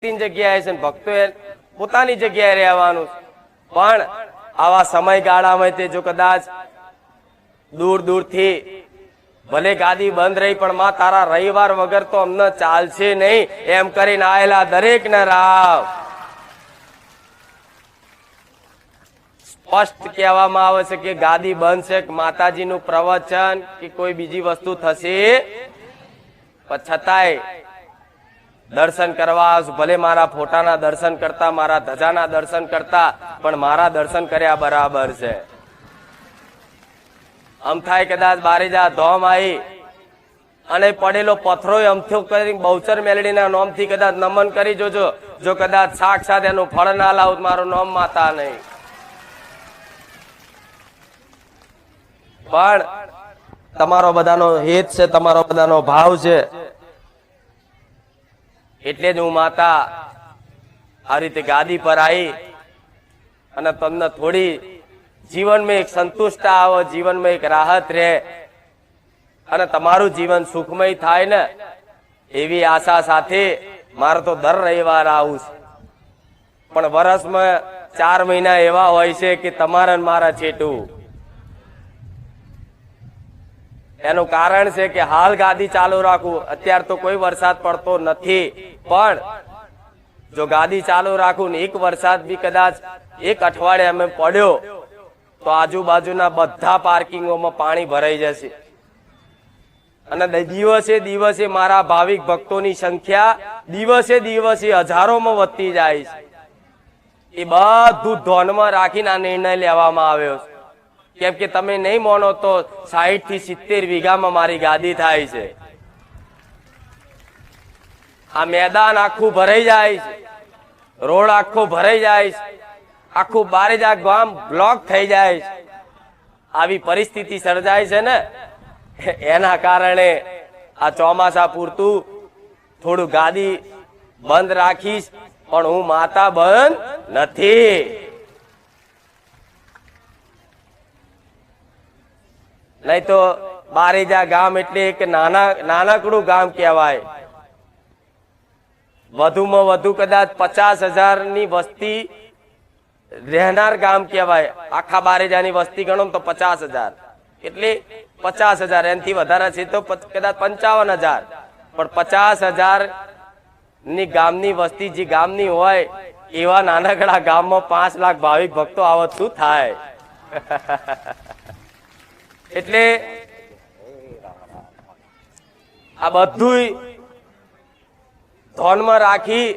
જગ્યાએ છે, ભક્તોએ પોતાની જગ્યાએ રહેવાનું. પણ આવા સમયગાળામાં તે જો કદાચ દૂર દૂરથી ભલે ગાદી બંધ રહી પણ માં તારા રવિવાર વગર તો અમને ચાલશે નહીં એમ કરીને આયેલા દરેક ને રામ સ્પષ્ટ કહેવામાં આવે છે કે ગાદી બંધ છે, માતાજીનું પ્રવચન કે કોઈ બીજી વસ્તુ થશે પણ છતાંય દર્શન કરવા, ભલે મારા ફોટાના દર્શન કરતા, મારા ધજાના દર્શન કરતા, પણ મારા દર્શન કર્યા બરાબર છે. આમ થાય કદાચ બારેજા ધોમ આવી અને પડેલો પથરો અમથો કરી બહુચર મેલડીના નામથી કદાચ નમન કરી જોજો. જો કદાચ સાક્ષાત એનું ફળ ના લાવું મારું નામ માતા નહીં. પણ તમારો બધાનો હેત છે, તમારો બધાનો ભાવ છે, એટલે જ હું માતા આ રીતે ગાદી પર આવી અને તમને થોડી જીવનમાં એક સંતુષ્ટતા આવે, જીવનમાં એક રાહત રહે અને તમારું જીવન સુખમય થાય ને એવી આશા સાથે મારે તો દર રવિવાર આવું છે. પણ વર્ષમાં 4 મહિના એવા હોય છે કે તમારા મારા છેટું. એનું કારણ છે કે હાલ ગાદી ચાલુ રાખું, અત્યારે તો કોઈ વરસાદ પડતો નથી, પણ જો ગાદી ચાલુ રાખું ને એક વરસાદ બી કદાચ એક અઠવાડિયે અમે પડ્યો તો આજુબાજુના બધા પાર્કિંગોમાં પાણી ભરાઈ જશે અને દિવસે દિવસે મારા ભાવિક ભક્તોની સંખ્યા દિવસે દિવસે હજારોમાં વધતી જાય છે. એ બધું ધ્યાનમાં રાખીને આ નિર્ણય લેવામાં આવ્યો છે. કેમ કે તમે નહીં માનો તો 60 થી 70 વીઘામાં મારી ગાદી થાય છે. આ મેદાન આખું ભરાઈ જાય છે, રોડ આખો ભરાઈ જાય છે, આખું બારેજા ગામ બ્લોક થઈ જાય છે. આવી પરિસ્થિતિ સર્જાય છે ને એના કારણે આ ચોમાસા પૂરતું થોડું ગાદી બંધ રાખીશ, પણ હું માતા બંધ નથી. નહીં તો બારેજા ગામ એટલે એક નાનકડું ગામ કહેવાય. વધુમાં વધુ કદાચ 50,000 ની વસ્તી રહેનાર ગામ કહેવાય. આખા બારેજાની વસ્તી ગણો તો 50,000 એટલે 50,000, એનાથી વધારે છે તો કદાચ 55,000, પણ 50,000 ની ગામની વસ્તી જે ગામની હોય એવા નાનકડા ગામમાં 5 લાખ ભાવિક ભક્તો આવત શું થાય? એટલે આ બધું ધ્યાનમાં રાખી